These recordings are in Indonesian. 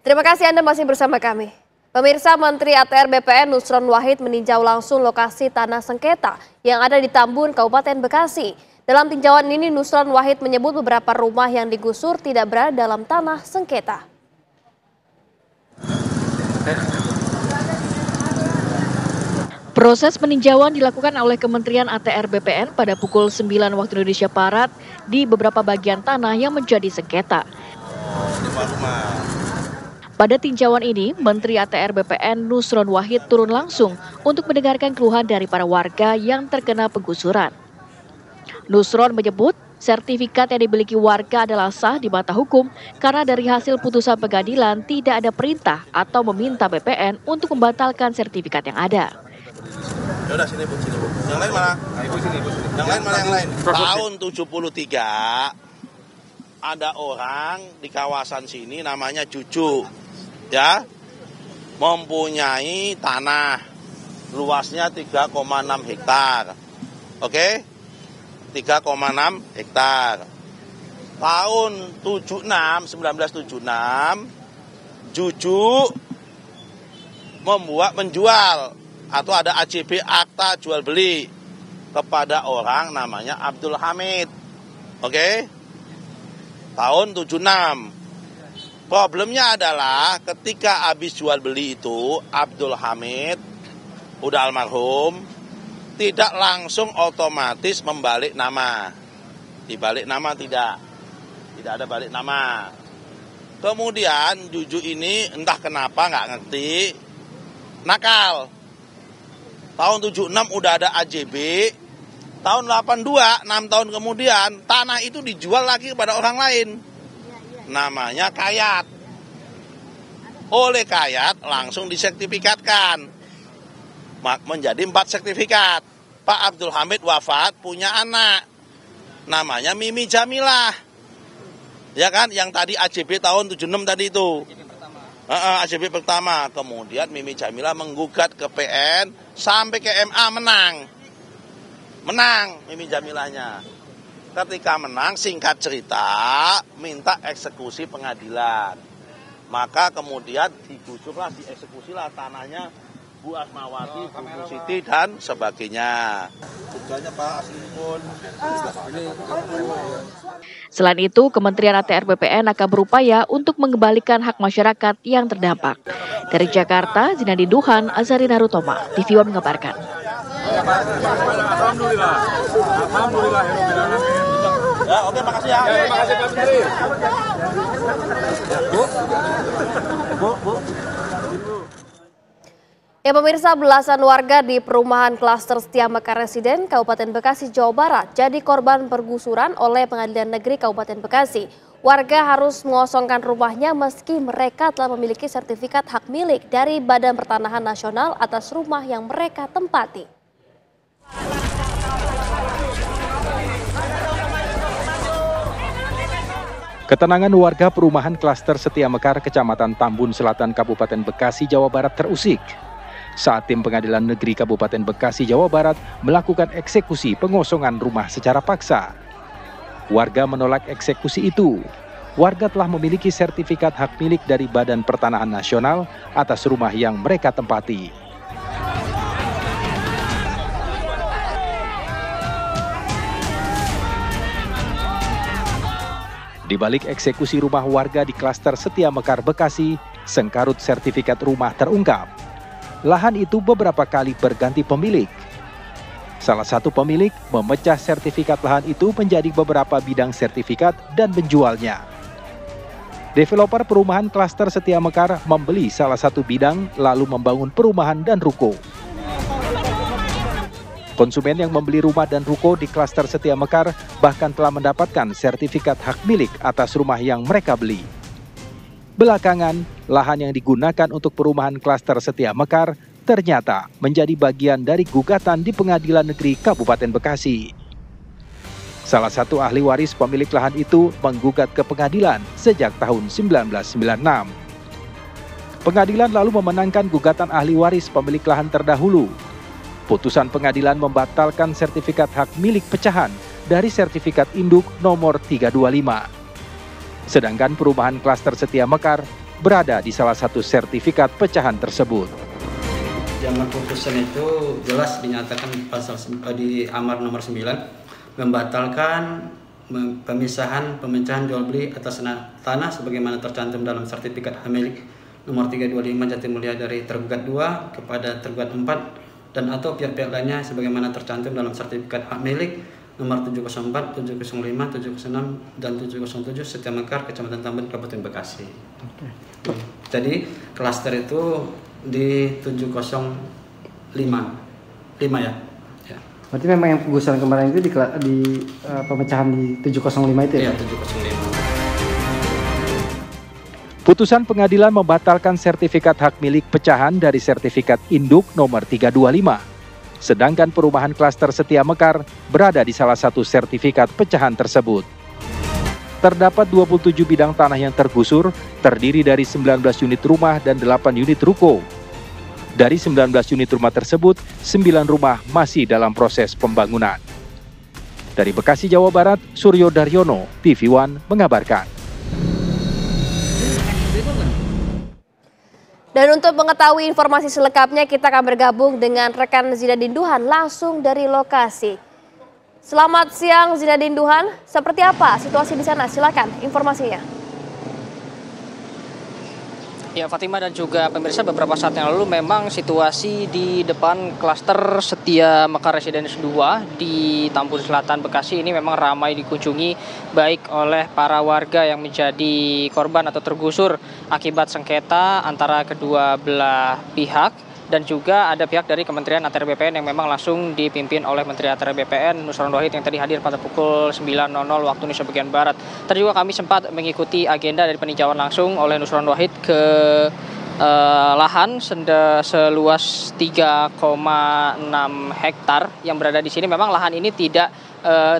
Terima kasih Anda masih bersama kami. Pemirsa, Menteri ATR BPN Nusron Wahid meninjau langsung lokasi tanah sengketa yang ada di Tambun, Kabupaten Bekasi. Dalam tinjauan ini, Nusron Wahid menyebut beberapa rumah yang digusur tidak berada dalam tanah sengketa. Proses peninjauan dilakukan oleh Kementerian ATR BPN pada pukul 9 waktu Indonesia Barat di beberapa bagian tanah yang menjadi sengketa. Pada tinjauan ini, Menteri ATR BPN Nusron Wahid turun langsung untuk mendengarkan keluhan dari para warga yang terkena penggusuran. Nusron menyebut sertifikat yang dimiliki warga adalah sah di mata hukum karena dari hasil putusan pengadilan tidak ada perintah atau meminta BPN untuk membatalkan sertifikat yang ada. Ya udah sini Bu, sini Bu. Yang lain mana? Ibu sini, Bu. Yang lain mana yang lain? Tahun 73 ada orang di kawasan sini namanya Cucu. Ya. Mempunyai tanah luasnya 3,6 hektar. Oke? 3,6 hektar. Tahun 1976 Cucu menjual atau ada AJB akta jual beli kepada orang namanya Abdul Hamid. Oke? Tahun 76. Problemnya adalah ketika habis jual beli itu Abdul Hamid udah almarhum, tidak langsung otomatis membalik nama. Dibalik nama tidak ada balik nama. Kemudian Juju ini entah kenapa nggak ngerti, nakal. Tahun 76 udah ada AJB, tahun 82, 6 tahun kemudian, tanah itu dijual lagi kepada orang lain. Namanya Kayat. Oleh Kayat langsung disertifikatkan. Menjadi 4 sertifikat. Pak Abdul Hamid wafat, punya anak. Namanya Mimi Jamilah. Ya kan, yang tadi AJB tahun 76 tadi itu. AJB pertama. Kemudian Mimi Jamilah menggugat ke PN sampai ke MA, menang Mimi Jamilahnya. Ketika menang, singkat cerita minta eksekusi pengadilan, maka kemudian digusurlah, dieksekusilah tanahnya Bu Asmawati, Bu Siti dan sebagainya. Selain itu, Kementerian ATR BPN akan berupaya untuk mengembalikan hak masyarakat yang terdampak. Dari Jakarta, Zinadi Duhan, Azarina Rutoma, TV One mengabarkan. Alhamdulillah. Ya, oke, makasih ya. Terima kasih Pak Menteri. Bu. Ya pemirsa, belasan warga di perumahan klaster Setia Mekar Residen Kabupaten Bekasi, Jawa Barat jadi korban pergusuran oleh Pengadilan Negeri Kabupaten Bekasi. Warga harus mengosongkan rumahnya meski mereka telah memiliki sertifikat hak milik dari Badan Pertanahan Nasional atas rumah yang mereka tempati. Ketenangan warga perumahan klaster Setia Mekar, Kecamatan Tambun Selatan, Kabupaten Bekasi, Jawa Barat terusik saat tim Pengadilan Negeri Kabupaten Bekasi, Jawa Barat melakukan eksekusi pengosongan rumah secara paksa. Warga menolak eksekusi itu. Warga telah memiliki sertifikat hak milik dari Badan Pertanahan Nasional atas rumah yang mereka tempati. Di balik eksekusi rumah warga di klaster Setia Mekar, Bekasi, sengkarut sertifikat rumah terungkap. Lahan itu beberapa kali berganti pemilik. Salah satu pemilik memecah sertifikat lahan itu menjadi beberapa bidang sertifikat dan menjualnya. Developer perumahan klaster Setia Mekar membeli salah satu bidang lalu membangun perumahan dan ruko. Konsumen yang membeli rumah dan ruko di klaster Setia Mekar bahkan telah mendapatkan sertifikat hak milik atas rumah yang mereka beli. Belakangan, lahan yang digunakan untuk perumahan klaster Setia Mekar ternyata menjadi bagian dari gugatan di Pengadilan Negeri Kabupaten Bekasi. Salah satu ahli waris pemilik lahan itu menggugat ke pengadilan sejak tahun 1996. Pengadilan lalu memenangkan gugatan ahli waris pemilik lahan terdahulu. Putusan pengadilan membatalkan sertifikat hak milik pecahan dari sertifikat induk nomor 325. Sedangkan perumahan klaster Setia Mekar berada di salah satu sertifikat pecahan tersebut. Zaman putusan itu jelas dinyatakan di Amar nomor 9 membatalkan pemisahan pemecahan jual beli atas tanah sebagaimana tercantum dalam sertifikat hak milik nomor 325 Jatimulya dari tergugat 2 kepada tergugat 4 dan atau pihak-pihak lainnya sebagaimana tercantum dalam sertifikat hak milik nomor 704, 705, 706 dan 707 Setia Mekar, Kecamatan Tambun, Kabupaten Bekasi. Jadi klaster itu di 705 ya. Berarti memang yang penggusuran kemarin itu di pemecahan di 705 itu ya? Iya, 705. Putusan pengadilan membatalkan sertifikat hak milik pecahan dari sertifikat induk nomor 325. Sedangkan perumahan klaster Setia Mekar berada di salah satu sertifikat pecahan tersebut. Terdapat 27 bidang tanah yang tergusur, terdiri dari 19 unit rumah dan 8 unit ruko. Dari 19 unit rumah tersebut, 9 rumah masih dalam proses pembangunan. Dari Bekasi, Jawa Barat, Suryo Daryono, TV One mengabarkan. Dan untuk mengetahui informasi selengkapnya, kita akan bergabung dengan rekan Zinadin Duhan langsung dari lokasi. Selamat siang Zinadin Duhan, seperti apa situasi di sana? Silakan informasinya. Ya Fatima dan juga pemirsa, beberapa saat yang lalu memang situasi di depan klaster Setia Mekar Residence 2 di Tambun Selatan Bekasi ini memang ramai dikunjungi baik oleh para warga yang menjadi korban atau tergusur akibat sengketa antara kedua belah pihak. Dan juga ada pihak dari Kementerian ATR BPN yang memang langsung dipimpin oleh Menteri ATR BPN Nusron Wahid yang tadi hadir pada pukul 9.00 waktu Indonesia bagian Barat. Tadi juga kami sempat mengikuti agenda dari peninjauan langsung oleh Nusron Wahid ke lahan seluas 3,6 hektar yang berada di sini. Memang lahan ini tidak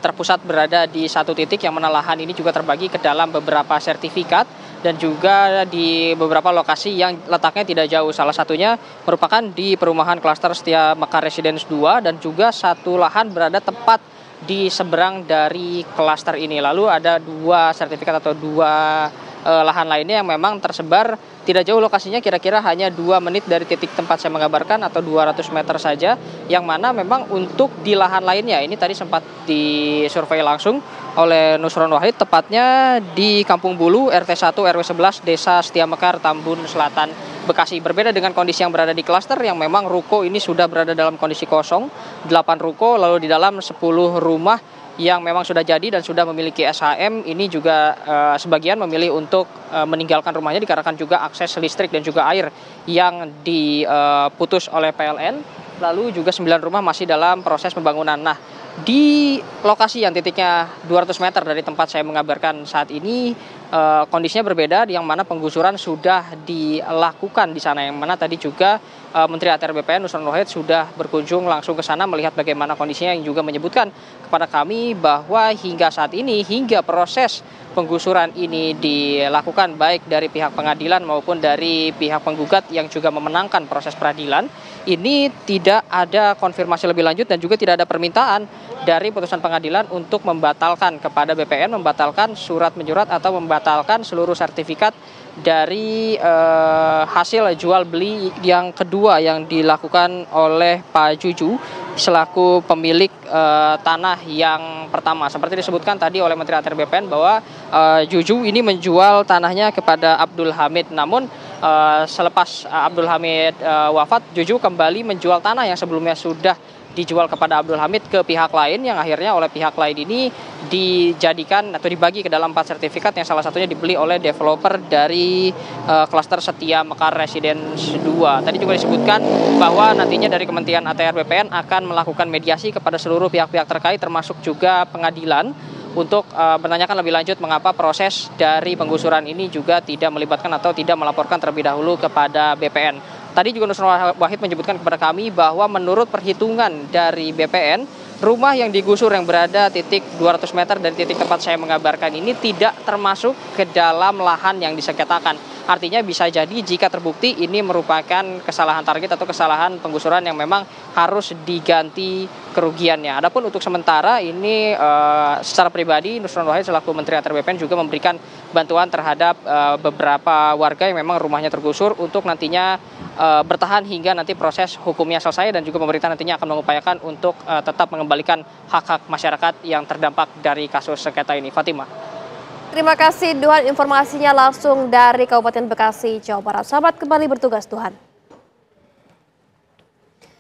terpusat berada di satu titik, yang mana lahan ini juga terbagi ke dalam beberapa sertifikat dan juga di beberapa lokasi yang letaknya tidak jauh. Salah satunya merupakan di perumahan klaster Setia Mekar Residence 2 dan juga satu lahan berada tepat di seberang dari klaster ini. Lalu ada dua sertifikat atau dua lahan lainnya yang memang tersebar tidak jauh lokasinya, kira-kira hanya 2 menit dari titik tempat saya mengabarkan atau 200 meter saja, yang mana memang untuk di lahan lainnya ini tadi sempat disurvei langsung oleh Nusron Wahid, tepatnya di Kampung Bulu, RT 1 RW 11 Desa Setia Mekar, Tambun Selatan, Bekasi. Berbeda dengan kondisi yang berada di klaster yang memang ruko ini sudah berada dalam kondisi kosong, 8 ruko, lalu di dalam 10 rumah yang memang sudah jadi dan sudah memiliki SHM. Ini juga sebagian memilih untuk meninggalkan rumahnya dikarenakan juga akses listrik dan juga air yang diputus oleh PLN. Lalu juga 9 rumah masih dalam proses pembangunan. Nah, di lokasi yang titiknya 200 meter dari tempat saya mengabarkan saat ini, kondisinya berbeda, yang mana penggusuran sudah dilakukan di sana, yang mana tadi juga Menteri ATR BPN Nusron Wahid sudah berkunjung langsung ke sana melihat bagaimana kondisinya, yang juga menyebutkan kepada kami bahwa hingga saat ini, hingga proses penggusuran ini dilakukan baik dari pihak pengadilan maupun dari pihak penggugat yang juga memenangkan proses peradilan, ini tidak ada konfirmasi lebih lanjut dan juga tidak ada permintaan dari putusan pengadilan untuk membatalkan kepada BPN, membatalkan surat menyurat atau membatalkan seluruh sertifikat dari hasil jual beli yang kedua yang dilakukan oleh Pak Juju selaku pemilik tanah yang pertama. Seperti disebutkan tadi oleh Menteri ATR BPN bahwa Juju ini menjual tanahnya kepada Abdul Hamid, namun selepas Abdul Hamid wafat, Juju kembali menjual tanah yang sebelumnya sudah dijual kepada Abdul Hamid ke pihak lain, yang akhirnya oleh pihak lain ini dijadikan atau dibagi ke dalam 4 sertifikat yang salah satunya dibeli oleh developer dari klaster Setia Mekar Residence 2. Tadi juga disebutkan bahwa nantinya dari Kementerian ATR BPN akan melakukan mediasi kepada seluruh pihak-pihak terkait termasuk juga pengadilan untuk menanyakan lebih lanjut mengapa proses dari penggusuran ini juga tidak melibatkan atau tidak melaporkan terlebih dahulu kepada BPN. Tadi juga Nusron Wahid menyebutkan kepada kami bahwa menurut perhitungan dari BPN, rumah yang digusur yang berada titik 200 meter dari titik tempat saya mengabarkan ini tidak termasuk ke dalam lahan yang disengketakan. Artinya bisa jadi jika terbukti ini merupakan kesalahan target atau kesalahan penggusuran yang memang harus diganti kerugiannya. Adapun untuk sementara ini secara pribadi Nusron Wahid selaku Menteri ATR BPN juga memberikan bantuan terhadap beberapa warga yang memang rumahnya tergusur untuk nantinya bertahan hingga nanti proses hukumnya selesai, dan juga pemerintah nantinya akan mengupayakan untuk tetap mengembalikan hak-hak masyarakat yang terdampak dari kasus sengketa ini. Fatima. Terima kasih Duhan, informasinya langsung dari Kabupaten Bekasi, Jawa Barat. Selamat kembali bertugas Duhan.